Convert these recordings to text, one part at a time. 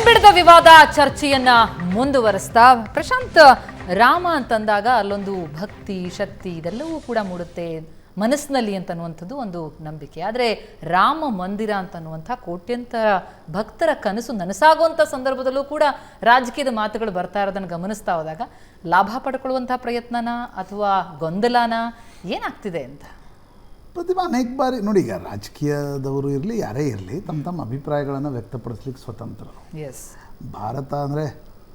ಬೆನ್ಬಿಡದ ವಿವಾದ ಚರ್ಚೆಯನ್ನ ಮುಂದುವರಿಸ್ತಾ ಪ್ರಶಾಂತ್ ರಾಮ ಅಂತಂದಾಗ ಅಲ್ಲೊಂದು ಭಕ್ತಿ ಶಕ್ತಿ ಇದೆಲ್ಲವೂ ಕೂಡ ಮೂಡುತ್ತೆ ಮನಸ್ಸಿನಲ್ಲಿ ಅಂತನ್ನುವಂಥದ್ದು ಒಂದು ನಂಬಿಕೆ. ಆದರೆ ರಾಮ ಮಂದಿರ ಅಂತನ್ನುವಂಥ ಕೋಟ್ಯಂತರ ಭಕ್ತರ ಕನಸು ನನಸಾಗುವಂಥ ಸಂದರ್ಭದಲ್ಲೂ ಕೂಡ ರಾಜಕೀಯದ ಮಾತುಗಳು ಬರ್ತಾ ಇರೋದನ್ನು ಗಮನಿಸ್ತಾ ಹೋದಾಗ ಲಾಭ ಪಡ್ಕೊಳ್ಳುವಂಥ ಪ್ರಯತ್ನನ ಅಥವಾ ಗೊಂದಲನ ಏನಾಗ್ತಿದೆ ಅಂತ ಪ್ರತಿಭಾ ಅನೇಕ ಬಾರಿ ನೋಡಿ, ಈಗ ರಾಜಕೀಯದವರು ಇರಲಿ ಯಾರೇ ಇರಲಿ ತಮ್ಮ ತಮ್ಮ ಅಭಿಪ್ರಾಯಗಳನ್ನು ವ್ಯಕ್ತಪಡಿಸ್ಲಿಕ್ಕೆ ಸ್ವತಂತ್ರ. ಭಾರತ ಅಂದರೆ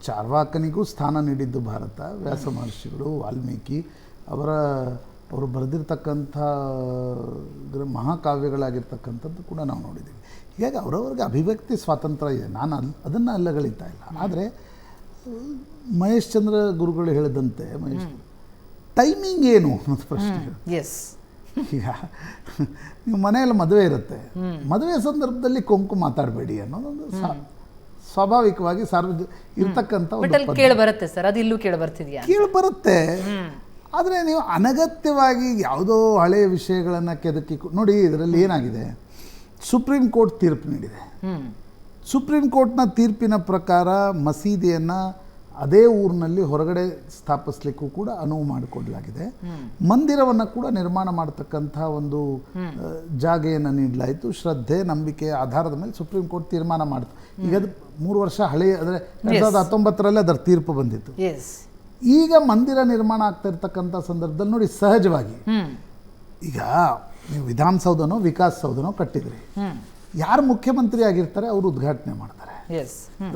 ಚಾರ್ವಾಕನಿಗೂ ಸ್ಥಾನ ನೀಡಿದ್ದು ಭಾರತ. ವ್ಯಾಸ ಮಹರ್ಷಿಗಳು, ವಾಲ್ಮೀಕಿ ಅವರು ಬರೆದಿರ್ತಕ್ಕಂಥ ಮಹಾಕಾವ್ಯಗಳಾಗಿರ್ತಕ್ಕಂಥದ್ದು ಕೂಡ ನಾವು ನೋಡಿದ್ದೀವಿ. ಹೀಗಾಗಿ ಅವರವ್ರಿಗೆ ಅಭಿವ್ಯಕ್ತಿ ಸ್ವಾತಂತ್ರ್ಯ ಇದೆ, ನಾನು ಅದನ್ನು ಅಲ್ಲಗಳಿತಾ ಇಲ್ಲ. ಆದರೆ ಮಹೇಶ್ ಚಂದ್ರ ಗುರುಗಳು ಹೇಳಿದಂತೆ ಟೈಮಿಂಗ್ ಏನು ಅನ್ನೋದು ಪ್ರಶ್ನೆ. ಈಗ ನೀವು ಮನೆಯಲ್ಲಿ ಮದುವೆ ಇರುತ್ತೆ, ಮದುವೆ ಸಂದರ್ಭದಲ್ಲಿ ಕೊಂಕು ಮಾತಾಡಬೇಡಿ ಅನ್ನೋದೊಂದು ಸ್ವಾಭಾವಿಕವಾಗಿ ಇರ್ತಕ್ಕಂಥ ಕೇಳಿಬರುತ್ತೆ ಸರ್. ಅದು ಇಲ್ಲೂ ಕೇಳಿಬರುತ್ತೆ. ಆದರೆ ನೀವು ಅನಗತ್ಯವಾಗಿ ಯಾವುದೋ ಹಳೆಯ ವಿಷಯಗಳನ್ನು ಕೆದಕಿ ನೋಡಿ. ಇದರಲ್ಲಿ ಏನಾಗಿದೆ, ಸುಪ್ರೀಂ ಕೋರ್ಟ್ ತೀರ್ಪು ನೀಡಿದೆ. ಸುಪ್ರೀಂ ಕೋರ್ಟ್ನ ತೀರ್ಪಿನ ಪ್ರಕಾರ ಮಸೀದಿಯನ್ನು ಅದೇ ಊರಿನಲ್ಲಿ ಹೊರಗಡೆ ಸ್ಥಾಪಿಸ್ಲಿಕ್ಕೂ ಕೂಡ ಅನುವು ಮಾಡಿಕೊಡಲಾಗಿದೆ. ಮಂದಿರವನ್ನು ಕೂಡ ನಿರ್ಮಾಣ ಮಾಡತಕ್ಕಂಥ ಒಂದು ಜಾಗೆಯನ್ನು ನೀಡಲಾಯಿತು. ಶ್ರದ್ಧೆ ನಂಬಿಕೆಯ ಆಧಾರದ ಮೇಲೆ ಸುಪ್ರೀಂ ಕೋರ್ಟ್ ತೀರ್ಮಾನ ಮಾಡಿತು. ಈಗ ಅದು 3 ವರ್ಷ ಹಳೆಯ, ಅಂದರೆ 2019ರಲ್ಲಿ ಅದರ ತೀರ್ಪು ಬಂದಿತ್ತು. ಈಗ ಮಂದಿರ ನಿರ್ಮಾಣ ಆಗ್ತಾ ಇರ್ತಕ್ಕಂಥ ಸಂದರ್ಭದಲ್ಲಿ ನೋಡಿ, ಸಹಜವಾಗಿ ಈಗ ನೀವು ವಿಧಾನಸೌಧನೋ ವಿಕಾಸಸೌಧನೋ ಕಟ್ಟಿದ್ರಿ, ಯಾರು ಮುಖ್ಯಮಂತ್ರಿ ಆಗಿರ್ತಾರೆ ಅವರು ಉದ್ಘಾಟನೆ ಮಾಡ್ತಾರೆ.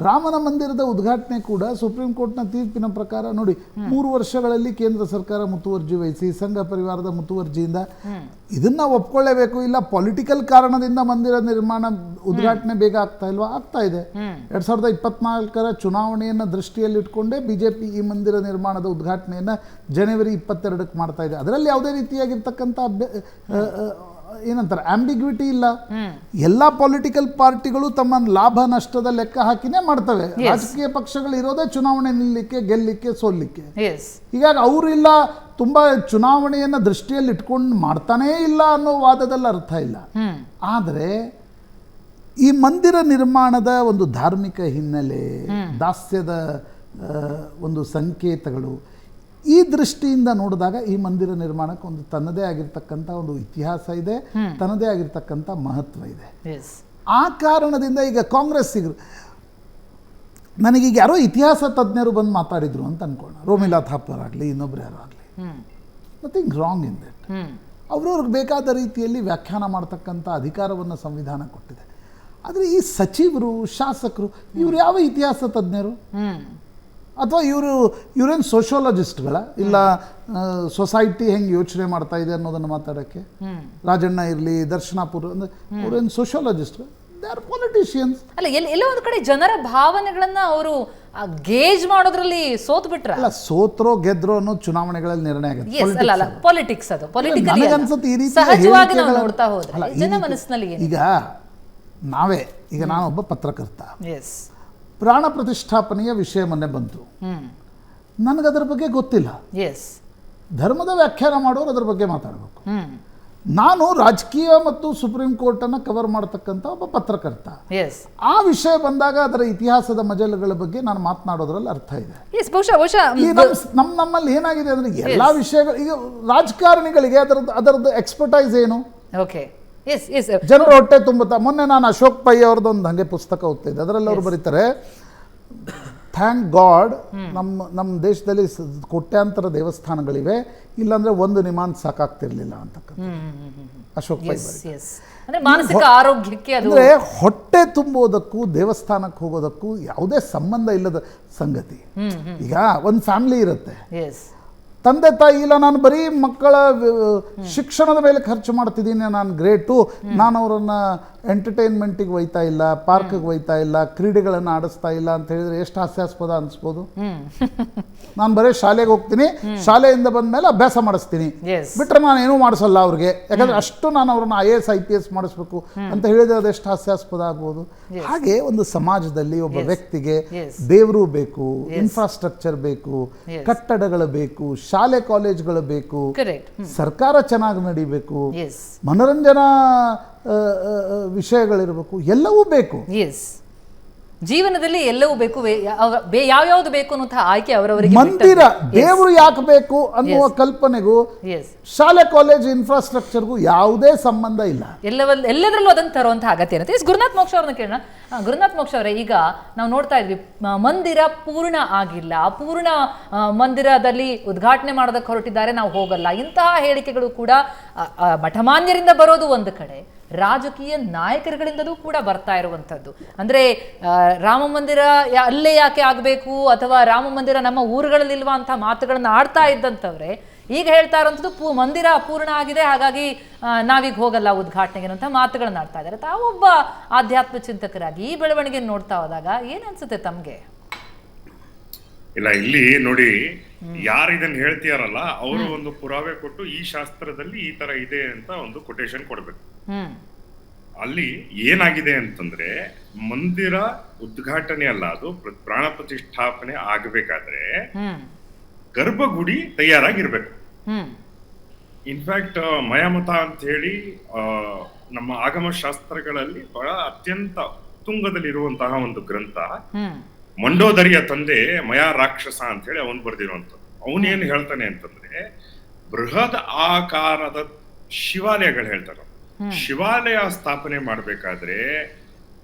ರಾಮನ ಮಂದಿರದ ಉದ್ಘಾಟನೆ ಕೂಡ ಸುಪ್ರೀಂ ಕೋರ್ಟ್ನ ತೀರ್ಪಿನ ಪ್ರಕಾರ ನೋಡಿ, 3 ವರ್ಷಗಳಲ್ಲಿ ಕೇಂದ್ರ ಸರ್ಕಾರ ಮುತುವರ್ಜಿ ವಹಿಸಿ ಸಂಘ ಪರಿವಾರದ ಮುತುವರ್ಜಿಯಿಂದ ಇದನ್ನ ಒಪ್ಕೊಳ್ಳೇಬೇಕು. ಇಲ್ಲ ಪೊಲಿಟಿಕಲ್ ಕಾರಣದಿಂದ ಮಂದಿರ ನಿರ್ಮಾಣ ಉದ್ಘಾಟನೆ ಬೇಗ ಆಗ್ತಾ ಇಲ್ವಾ? ಆಗ್ತಾ ಇದೆ. 2024ರ ಚುನಾವಣೆಯನ್ನು ದೃಷ್ಟಿಯಲ್ಲಿಟ್ಕೊಂಡೇ ಬಿಜೆಪಿ ಈ ಮಂದಿರ ನಿರ್ಮಾಣದ ಉದ್ಘಾಟನೆಯನ್ನು ಜನವರಿ 22ಕ್ಕೆ ಮಾಡ್ತಾ ಇದೆ. ಅದರಲ್ಲಿ ಯಾವುದೇ ರೀತಿಯಾಗಿರ್ತಕ್ಕಂಥ ಏನಂತಾರೆ ಆಂಬಿಗ್ವಿಟಿ ಇಲ್ಲ. ಎಲ್ಲ ಪೊಲಿಟಿಕಲ್ ಪಾರ್ಟಿಗಳು ತಮ್ಮ ಲಾಭ ನಷ್ಟದ ಲೆಕ್ಕ ಹಾಕಿನೇ ಮಾಡ್ತವೆ. ರಾಜಕೀಯ ಪಕ್ಷಗಳು ಇರೋದೇ ಚುನಾವಣೆ ನಿಲ್ಲಲಿಕ್ಕೆ, ಗೆಲ್ಲಲಿಕ್ಕೆ, ಸೋಲಿಕ್ಕೆ. ಹೀಗಾಗಿ ಅವರಿಲ್ಲ ತುಂಬಾ ಚುನಾವಣೆಯನ್ನ ದೃಷ್ಟಿಯಲ್ಲಿ ಇಟ್ಕೊಂಡು ಮಾಡ್ತಾನೇ ಇಲ್ಲ ಅನ್ನೋ ವಾದದಲ್ಲಿ ಅರ್ಥ ಇಲ್ಲ. ಆದರೆ ಈ ಮಂದಿರ ನಿರ್ಮಾಣದ ಒಂದು ಧಾರ್ಮಿಕ ಹಿನ್ನೆಲೆ, ದಾಸ್ಯದ ಒಂದು ಸಂಕೇತಗಳು, ಈ ದೃಷ್ಟಿಯಿಂದ ನೋಡಿದಾಗ ಈ ಮಂದಿರ ನಿರ್ಮಾಣಕ್ಕೆ ಒಂದು ತನ್ನದೇ ಆಗಿರ್ತಕ್ಕಂಥ ಒಂದು ಇತಿಹಾಸ ಇದೆ, ತನ್ನದೇ ಆಗಿರ್ತಕ್ಕಂಥ ಮಹತ್ವ ಇದೆ. ಆ ಕಾರಣದಿಂದ ಈಗ ಕಾಂಗ್ರೆಸ್ಸಿಗರು, ನನಗೀಗ ಯಾರೋ ಇತಿಹಾಸ ತಜ್ಞರು ಬಂದು ಮಾತಾಡಿದ್ರು ಅಂತ ಅನ್ಕೋಣ, ರೋಮಿಲಾ ಥಾಪರ್ ಆಗಲಿ ಇನ್ನೊಬ್ರು ಯಾರೋ ಆಗಲಿ, ನಥಿಂಗ್ ರಾಂಗ್ ಇನ್ ದಟ್. ಅವ್ರವ್ರಿಗೆ ಬೇಕಾದ ರೀತಿಯಲ್ಲಿ ವ್ಯಾಖ್ಯಾನ ಮಾಡ್ತಕ್ಕಂಥ ಅಧಿಕಾರವನ್ನು ಸಂವಿಧಾನ ಕೊಟ್ಟಿದೆ. ಆದರೆ ಈ ಸಚಿವರು, ಶಾಸಕರು, ಇವರು ಯಾವ ಇತಿಹಾಸ ತಜ್ಞರು? ಅಥವಾ ಇವರೇನು ಸೋಷಿಯಾಲಜಿಸ್ಟ್ಗಳ? ಇಲ್ಲ ಸೊಸೈಟಿ ಹೆಂಗೆ ಯೋಚನೆ ಮಾಡ್ತಾ ಇದೆ ಅನ್ನೋದನ್ನು ಮಾತಾಡೋಕ್ಕೆ ರಾಜಣ್ಣ ಇರಲಿ, ದರ್ಶನಾಪುರ ಅಂದರೆ ಅವರೇನು ಸೋಷಿಯಾಲಜಿಸ್ಟ್? They are politicians. ಅಲ್ಲ, ಎಲ್ಲೋ ಒಂದು ಕಡೆ ಜನರ ಭಾವನೆಗಳನ್ನ ಅವರು ಗೇಜ್ ಮಾಡೋದ್ರಲ್ಲಿ ಸೋತ್ ಬಿಟ್ರ? ಅಲ್ಲ, ಸೋತ್ರೋ ಗೆದ್ರೋ ಅನ್ನೋದು ಚುನಾವಣೆಗಳಲ್ಲಿ ನಿರ್ಣಯ ಆಗುತ್ತೆ. ಪಾಲಿಟಿಕ್ಸ್ ಅದು ಪೊಲಿಟಿಕಲ್. ನನಗನ್ಸುತ್ತೆ ಈ ರೀತಿ ಸಹಜವಾಗಿ ನಾವು ನೋಡ್ತಾ ಹೋದ್ರೆ ಜನ ಮನಸ್ಸಿನಲ್ಲಿ ಈಗ ನಾನೊಬ್ಬ ಪತ್ರಕರ್ತ, ಪ್ರಾಣ ಪ್ರತಿಷ್ಠಾಪನೆಯ ವಿಷಯ ಮೊನ್ನೆ ಬಂತು, ನನಗದರ ಬಗ್ಗೆ ಗೊತ್ತಿಲ್ಲ. ಧರ್ಮದ ವ್ಯಾಖ್ಯಾನ ಮಾಡೋರು ಅದ್ರ ಬಗ್ಗೆ ಮಾತಾಡಬೇಕು. ನಾನು ರಾಜಕೀಯ ಮತ್ತು ಸುಪ್ರೀಂ ಕೋರ್ಟನ್ನು ಕವರ್ ಮಾಡತಕ್ಕಂಥ ಒಬ್ಬ ಪತ್ರಕರ್ತ. ಆ ವಿಷಯ ಬಂದಾಗ ಅದರ ಇತಿಹಾಸದ ಮಜಲುಗಳ ಬಗ್ಗೆ ನಾನು ಮಾತನಾಡೋದ್ರಲ್ಲಿ ಅರ್ಥ ಇದೆ. ನಮ್ಮಲ್ಲಿ ಏನಾಗಿದೆ ಅಂದ್ರೆ ಎಲ್ಲಾ ವಿಷಯಗಳು, ಈಗ ರಾಜಕಾರಣಿಗಳಿಗೆ ಅದರದ್ದು ಎಕ್ಸ್ಪರ್ಟೈಸ್ ಏನು? ಜನರ ಹೊಟ್ಟೆ ತುಂಬುತ್ತಾ. ಮೊನ್ನೆ ನಾನು ಅಶೋಕ್ ಪೈ ಅವ್ರದ್ದು ಒಂದು ಹಂಗೆ ಪುಸ್ತಕ ಓದ್ತಿದ್ದೆ. ಅದರಲ್ಲಿ ಅವರು ಬರೀತಾರೆ, ಥ್ಯಾಂಕ್ ಗಾಡ್ ನಮ್ಮ ದೇಶದಲ್ಲಿ ಕೋಟ್ಯಾಂತರ ದೇವಸ್ಥಾನಗಳಿವೆ, ಇಲ್ಲಾಂದ್ರೆ ಒಂದು ನಿಮಾನ್ ಸಾಕಾಗ್ತಿರ್ಲಿಲ್ಲ ಅಂತಕ್ಕಂಥ ಅಶೋಕ್ ಪೈ. ಮಾನಸಿಕ ಆರೋಗ್ಯಕ್ಕೆ ಅಂದ್ರೆ ಹೊಟ್ಟೆ ತುಂಬುವುದಕ್ಕೂ ದೇವಸ್ಥಾನಕ್ಕೆ ಹೋಗೋದಕ್ಕೂ ಯಾವುದೇ ಸಂಬಂಧ ಇಲ್ಲದ ಸಂಗತಿ. ಈಗ ಒಂದು ಫ್ಯಾಮಿಲಿ ಇರುತ್ತೆ, ತಂದೆ ತಾಯಿ ಇಲ್ಲ, ನಾನು ಬರೀ ಮಕ್ಕಳ ಶಿಕ್ಷಣದ ಮೇಲೆ ಖರ್ಚು ಮಾಡ್ತಿದ್ದೀನಿ, ನಾನು ಗ್ರೇಟು, ನಾನು ಅವರನ್ನು ಎಂಟರ್ಟೈನ್ಮೆಂಟಿಗೆ ಒಯ್ತಾ ಇಲ್ಲ, ಪಾರ್ಕ್ಗೆ ಒಯ್ತಾ ಇಲ್ಲ, ಕ್ರೀಡೆಗಳನ್ನು ಆಡಿಸ್ತಾ ಇಲ್ಲ ಅಂತ ಹೇಳಿದ್ರೆ ಎಷ್ಟು ಹಾಸ್ಯಾಸ್ಪದ ಅನಿಸ್ಬೋದು. ನಾನು ಬರೀ ಶಾಲೆಗೆ ಹೋಗ್ತೀನಿ, ಶಾಲೆಯಿಂದ ಬಂದ ಮೇಲೆ ಅಭ್ಯಾಸ ಮಾಡಿಸ್ತೀನಿ, ಬಿಟ್ಟರೆ ನಾನು ಏನೂ ಮಾಡಿಸಲ್ಲ ಅವ್ರಿಗೆ, ಯಾಕಂದ್ರೆ ಅಷ್ಟು ನಾನು ಅವ್ರನ್ನ IAS IPS ಮಾಡಿಸ್ಬೇಕು ಅಂತ ಹೇಳಿದ್ರೆ ಅದು ಎಷ್ಟು ಹಾಸ್ಯಾಸ್ಪದ ಆಗ್ಬೋದು. ಹಾಗೆ ಒಂದು ಸಮಾಜದಲ್ಲಿ ಒಬ್ಬ ವ್ಯಕ್ತಿಗೆ ದೇವರು ಬೇಕು, ಇನ್ಫ್ರಾಸ್ಟ್ರಕ್ಚರ್ ಬೇಕು, ಕಟ್ಟಡಗಳು ಬೇಕು, ಶಾಲೆ ಕಾಲೇಜ್ಗಳು ಬೇಕು, ಸರ್ಕಾರ ಚೆನ್ನಾಗಿ ನಡಿಬೇಕು, ಮನೋರಂಜನಾ ವಿಷಯಗಳಿರಬೇಕು, ಎಲ್ಲವೂ ಬೇಕು. ಜೀವನದಲ್ಲಿ ಎಲ್ಲವೂ ಬೇಕು, ಯಾವ್ಯಾವ್ದು ಬೇಕು ಅನ್ನುವಂತಹ ಆಯ್ಕೆ ಅವರವರಿಗೆ ಮಂದಿರ ದೇವರು ಯಾಕೆ ಬೇಕು ಅನ್ನುವ ಕಲ್ಪನೆಗೂ ಶಾಲೆ ಕಾಲೇಜು ಇನ್ಫ್ರಾಸ್ಟ್ರಕ್ಚರ್ಗೂ ಯಾವುದೇ ಸಂಬಂಧ ಇಲ್ಲ. ಎಲ್ಲದರಲ್ಲೂ ಅದನ್ನು ತರುವಂತಹ ಅಗತ್ಯ ಇರುತ್ತೆ. ಗುರುನಾಥ್ ಮೋಕ್ಷ ಅವ್ರನ್ನ ಕೇಳೋಣ. ಗುರುನಾಥ್ ಮೋಕ್ಷ ಅವರೇ, ಈಗ ನಾವು ನೋಡ್ತಾ ಇದ್ವಿ ಮಂದಿರ ಪೂರ್ಣ ಆಗಿಲ್ಲ, ಪೂರ್ಣ ಮಂದಿರದಲ್ಲಿ ಉದ್ಘಾಟನೆ ಮಾಡೋದಕ್ಕೆ ಹೊರಟಿದ್ದಾರೆ, ನಾವು ಹೋಗಲ್ಲ, ಇಂತಹ ಹೇಳಿಕೆಗಳು ಕೂಡ ಮಠಮಾನ್ಯರಿಂದ ಬರೋದು ಒಂದು ಕಡೆ, ರಾಜಕೀಯ ನಾಯಕರುಗಳಿಂದಲೂ ಕೂಡ ಬರ್ತಾ ಇರುವಂಥದ್ದು. ಅಂದರೆ ರಾಮ ಮಂದಿರ ಅಲ್ಲೇ ಯಾಕೆ ಆಗಬೇಕು, ಅಥವಾ ರಾಮ ಮಂದಿರ ನಮ್ಮ ಊರುಗಳಲ್ಲಿಲ್ವಾ ಅಂತ ಮಾತುಗಳನ್ನು ಆಡ್ತಾ ಇದ್ದಂಥವ್ರೆ ಈಗ ಹೇಳ್ತಾ ಇರೋಂಥದ್ದು ಮಂದಿರ ಅಪೂರ್ಣ ಆಗಿದೆ, ಹಾಗಾಗಿ ನಾವೀಗ ಹೋಗಲ್ಲ ಉದ್ಘಾಟನೆಗೆ ಅಂತ ಮಾತುಗಳನ್ನ ಆಡ್ತಾ ಇದ್ದಾರೆ. ತಾವೊಬ್ಬ ಆಧ್ಯಾತ್ಮ ಚಿಂತಕರಾಗಿ ಈ ಬೆಳವಣಿಗೆ ನೋಡ್ತಾ ಹೋದಾಗ ಏನ್ ಅನ್ಸುತ್ತೆ ತಮ್ಗೆ? ಇಲ್ಲ, ಇಲ್ಲಿ ನೋಡಿ, ಯಾರು ಇದನ್ನ ಹೇಳ್ತೀಯಾರಲ್ಲ ಅವರು ಒಂದು ಪುರಾವೆ ಕೊಟ್ಟು ಈ ಶಾಸ್ತ್ರದಲ್ಲಿ ಈ ತರ ಇದೆ ಅಂತ ಒಂದು ಕೊಟೇಶನ್ ಕೊಡ್ಬೇಕು. ಅಲ್ಲಿ ಏನಾಗಿದೆ ಅಂತಂದ್ರೆ, ಮಂದಿರ ಉದ್ಘಾಟನೆ ಅಲ್ಲ, ಅದು ಪ್ರಾಣ ಪ್ರತಿಷ್ಠಾಪನೆ ಆಗಬೇಕಾದ್ರೆ ಗರ್ಭಗುಡಿ ತಯಾರಾಗಿರ್ಬೇಕು. ಇನ್ಫ್ಯಾಕ್ಟ್ ಮಯಾಮತ ಅಂತ ಹೇಳಿ ನಮ್ಮ ಆಗಮ ಶಾಸ್ತ್ರಗಳಲ್ಲಿ ಬಹಳ ಅತ್ಯಂತ ಉತ್ತುಂಗದಲ್ಲಿರುವಂತಹ ಒಂದು ಗ್ರಂಥ. ಮಂಡೋದರಿಯ ತಂದೆ ಮಯಾ ರಾಕ್ಷಸ ಅಂತ ಹೇಳಿ ಅವನು ಬರೆದಿರುವಂಥದ್ದು. ಅವನೇನು ಹೇಳ್ತಾನೆ ಅಂತಂದ್ರೆ, ಬೃಹತ್ ಆಕಾರದ ಶಿವಾಲಯಗಳು ಹೇಳ್ತಾರ. ಶಿವಾಲಯ ಸ್ಥಾಪನೆ ಮಾಡ್ಬೇಕಾದ್ರೆ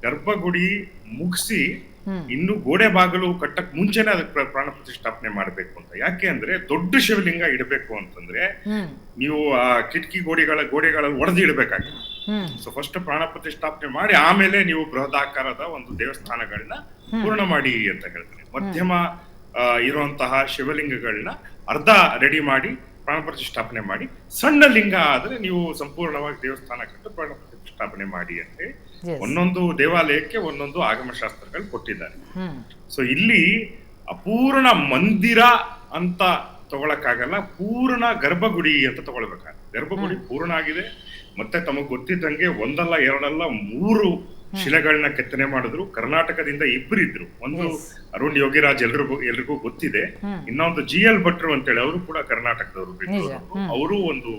ಗರ್ಭಗುಡಿ ಮುಗಿಸಿ ಇನ್ನು ಗೋಡೆ ಬಾಗಿಲು ಕಟ್ಟಕ್ ಮುಂಚೆನೆ ಅದಕ್ಕೆ ಪ್ರಾಣ ಪ್ರತಿಷ್ಠಾಪನೆ ಮಾಡ್ಬೇಕು ಅಂತ. ಯಾಕೆ ಅಂದ್ರೆ ದೊಡ್ಡ ಶಿವಲಿಂಗ ಇಡಬೇಕು ಅಂತಂದ್ರೆ ನೀವು ಆ ಕಿಟಕಿ ಗೋಡೆಗಳಲ್ಲಿ ಒಡೆದು ಇಡಬೇಕಾಗಿದೆ. ಸೊ ಫಸ್ಟ್ ಪ್ರಾಣ ಪ್ರತಿಷ್ಠಾಪನೆ ಮಾಡಿ ಆಮೇಲೆ ನೀವು ಬೃಹದಾಕಾರದ ಒಂದು ದೇವಸ್ಥಾನಗಳನ್ನ ಪೂರ್ಣ ಮಾಡಿ ಅಂತ ಹೇಳ್ತಾರೆ. ಮಧ್ಯಮ ಇರುವಂತಹ ಶಿವಲಿಂಗಗಳನ್ನ ಅರ್ಧ ರೆಡಿ ಮಾಡಿ ಪ್ರಾಣ ಪ್ರತಿಷ್ಠಾಪನೆ ಮಾಡಿ, ಸಣ್ಣ ಲಿಂಗ ಆದ್ರೆ ನೀವು ಸಂಪೂರ್ಣವಾಗಿ ದೇವಸ್ಥಾನ ಕಟ್ಟು ಪ್ರಾಣ ಪ್ರತಿಷ್ಠಾಪನೆ ಮಾಡಿ ಅಂತ ಹೇಳಿ ಒಂದೊಂದು ದೇವಾಲಯಕ್ಕೆ ಒಂದೊಂದು ಆಗಮಶಾಸ್ತ್ರಗಳು ಕೊಟ್ಟಿದ್ದಾರೆ. ಸೊ ಇಲ್ಲಿ ಅಪೂರ್ಣ ಮಂದಿರ ಅಂತ ತಗೊಳಕ್ಕಾಗಲ್ಲ, ಪೂರ್ಣ ಗರ್ಭಗುಡಿ ಅಂತ ತಗೊಳ್ಬೇಕಾಗುತ್ತೆ. ಗರ್ಭಗುಡಿ ಪೂರ್ಣ ಆಗಿದೆ. ಮತ್ತೆ ತಮಗ್ ಗೊತ್ತಿದ್ದಂಗೆ ಒಂದಲ್ಲ ಎರಡಲ್ಲ 3 ಶಿಲೆಗಳನ್ನ ಕೆತ್ತನೆ ಮಾಡಿದ್ರು. ಕರ್ನಾಟಕದಿಂದ 2 ಇದ್ರು. ಒಂದು ಅರುಣ್ ಯೋಗಿರಾಜ್ ಎಲ್ರಿಗೂ ಗೊತ್ತಿದೆ. ಇನ್ನೊಂದು GL ಭಟ್ರು ಅಂತೇಳಿ ಅವರು ಕೂಡ ಕರ್ನಾಟಕದವರು, ಅವರು ಒಂದು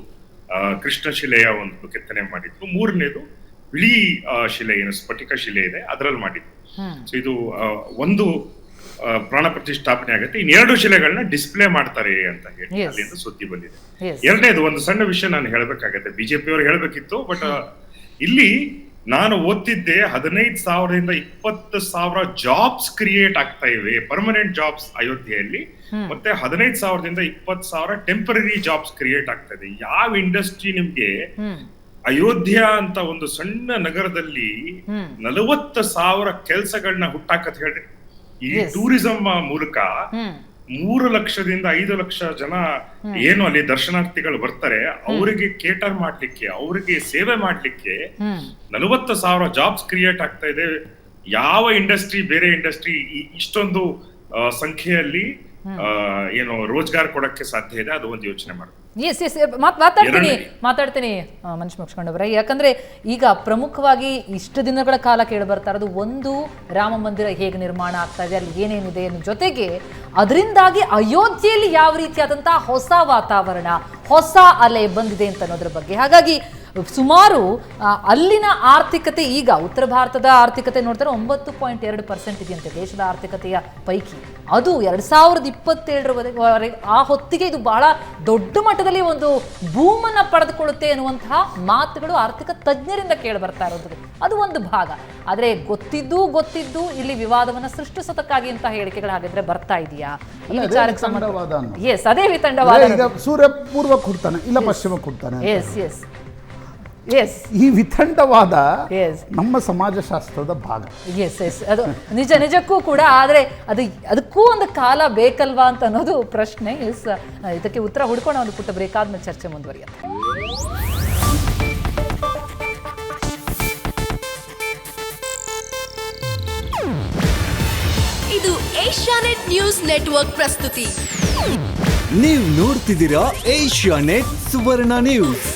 ಕೃಷ್ಣ ಶಿಲೆಯ ಒಂದು ಕೆತ್ತನೆ ಮಾಡಿದ್ರು. 3ನೇದು ಬಿಳಿ ಶಿಲೆ, ಏನು ಸ್ಫಟಿಕ ಶಿಲೆ ಇದೆ, ಅದರಲ್ಲಿ ಮಾಡಿದ್ರು. ಸೊ ಇದು ಒಂದು ಪ್ರಾಣ ಪ್ರತಿಷ್ಠಾಪನೆ ಆಗುತ್ತೆ. ಇನ್ 2 ಶಿಲೆಗಳನ್ನ ಡಿಸ್ಪ್ಲೇ ಮಾಡ್ತಾರೆ ಅಂತ ಹೇಳಿ ಅಲ್ಲಿಂದ ಸುದ್ದಿ ಬಂದಿದೆ. 2ನೇದು ಒಂದು ಸಣ್ಣ ವಿಷಯ ನಾನು ಹೇಳ್ಬೇಕಾಗತ್ತೆ, ಬಿಜೆಪಿ ಅವರು ಹೇಳ್ಬೇಕಿತ್ತು, ಬಟ್ ಇಲ್ಲಿ ನಾನು ಓದ್ತಿದ್ದೆ 15,000ದಿಂದ 20,000 ಜಾಬ್ಸ್ ಕ್ರಿಯೇಟ್ ಆಗ್ತಾ ಇವೆ, ಪರ್ಮನೆಂಟ್ ಜಾಬ್ಸ್ ಅಯೋಧ್ಯೆಯಲ್ಲಿ. ಮತ್ತೆ 15,000ದಿಂದ 20,000 ಟೆಂಪರರಿ ಜಾಬ್ಸ್ ಕ್ರಿಯೇಟ್ ಆಗ್ತಾ ಇದೆ. ಯಾವ ಇಂಡಸ್ಟ್ರಿ ನಿಮ್ಗೆ ಅಯೋಧ್ಯ ಅಂತ ಒಂದು ಸಣ್ಣ ನಗರದಲ್ಲಿ 40,000 ಕೆಲ್ಸಗಳನ್ನ ಹುಟ್ಟಾಕತ್ ಹೇಳ್ರಿ. ಈ ಟೂರಿಸಂ ಮೂಲಕ 3 ಲಕ್ಷದಿಂದ 5 ಲಕ್ಷ ಜನ ಏನು ಅಲ್ಲಿ ದರ್ಶನಾರ್ಥಿಗಳು ಬರ್ತಾರೆ, ಅವರಿಗೆ ಕೇಟರ್ ಮಾಡ್ಲಿಕ್ಕೆ, ಅವರಿಗೆ ಸೇವೆ ಮಾಡ್ಲಿಕ್ಕೆ 40,000 ಜಾಬ್ಸ್ ಕ್ರಿಯೇಟ್ ಆಗ್ತಾ ಇದೆ. ಯಾವ ಇಂಡಸ್ಟ್ರಿ, ಬೇರೆ ಇಂಡಸ್ಟ್ರಿ ಇಷ್ಟೊಂದು ಸಂಖ್ಯೆಯಲ್ಲಿ ಏನು ರೋಜ್ಗಾರ್ ಕೊಡಕ್ಕೆ ಸಾಧ್ಯ ಇದೆ? ಅದು ಒಂದು ಯೋಚನೆ ಮಾಡಿ. ಮಾತಾಡ್ತೀನಿ ಮನುಷ್ಯ ಮುಗಿಸ್ಕೊಂಡವ್ರೆ. ಯಾಕಂದ್ರೆ ಈಗ ಪ್ರಮುಖವಾಗಿ ಇಷ್ಟು ದಿನಗಳ ಕಾಲ ಕೇಳಿ ಬರ್ತಾ ಇರೋದು, ಒಂದು ರಾಮ ಮಂದಿರ ಹೇಗೆ ನಿರ್ಮಾಣ ಆಗ್ತಾ ಇದೆ, ಅಲ್ಲಿ ಏನೇನಿದೆ ಅನ್ನೋ ಜೊತೆಗೆ ಅದರಿಂದಾಗಿ ಅಯೋಧ್ಯೆಯಲ್ಲಿ ಯಾವ ರೀತಿಯಾದಂತಹ ಹೊಸ ವಾತಾವರಣ, ಹೊಸ ಅಲೆ ಬಂದಿದೆ ಅಂತ ಅನ್ನೋದ್ರ ಬಗ್ಗೆ. ಹಾಗಾಗಿ ಸುಮಾರು ಅಲ್ಲಿನ ಆರ್ಥಿಕತೆ, ಈಗ ಉತ್ತರ ಭಾರತದ ಆರ್ಥಿಕತೆ ನೋಡ್ತಾರೆ 9.2% ಇದೆಯಂತೆ ದೇಶದ ಆರ್ಥಿಕತೆಯ ಪೈಕಿ. ಅದು 2027 ಆ ಹೊತ್ತಿಗೆ ಇದು ಬಹಳ ದೊಡ್ಡ ಮಟ್ಟದಲ್ಲಿ ಒಂದು ಬೂಮನ್ನ ಪಡೆದುಕೊಳ್ಳುತ್ತೆ ಎನ್ನುವಂತಹ ಮಾತುಗಳು ಆರ್ಥಿಕ ತಜ್ಞರಿಂದ ಕೇಳಿ ಬರ್ತಾ ಇರೋದು. ಅದು ಒಂದು ಭಾಗ. ಆದ್ರೆ ಗೊತ್ತಿದ್ದು ಇಲ್ಲಿ ವಿವಾದವನ್ನ ಸೃಷ್ಟಿಸೋದಕ್ಕಾಗಿ ಅಂತ ಹೇಳಿಕೆಗಳು ಹಾಗಿದ್ರೆ ಬರ್ತಾ ಇದೆಯಾ? ಈ ವಿಚಾರಕ್ಕೆ ಸಂಬಂಧ ಅದೇ ವಿತಂಡವಾದ. ಸೂರ್ಯ ಪೂರ್ವಕ್ಕೆ ಹುಡ್ತಾನೆ, ಇಲ್ಲ ಪಶ್ಚಿಮಕ್ಕೆ ಹುಡ್ತಾನೆ. ಈ ವಿತಂಡವಾದ ನಮ್ಮ ಸಮಾಜಶಾಸ್ತ್ರದ ಭಾಗ. ಅದು ನಿಜಕ್ಕೂ ಕೂಡ. ಆದ್ರೆ ಅದಕ್ಕೂ ಒಂದು ಕಾಲ ಬೇಕಲ್ವಾ ಅಂತ ಅನ್ನೋದು ಪ್ರಶ್ನೆ. ಇದಕ್ಕೆ ಉತ್ತರ ಹುಡ್ಕೊಂಡು ಒಂದು ಪುಟ್ಟ ಬ್ರೇಕ್ ಆದ್ಮೇಲೆ ಚರ್ಚೆ ಮುಂದುವರಿಯುತ್ತೆ. ಇದು ಏಷ್ಯಾನೆಟ್ ನ್ಯೂಸ್ ನೆಟ್ವರ್ಕ್ ಪ್ರಸ್ತುತಿ. ನೀವು ನೋಡ್ತಿದ್ದೀರಾ ಏಷ್ಯಾನೆಟ್ ಸುವರ್ಣ ನ್ಯೂಸ್.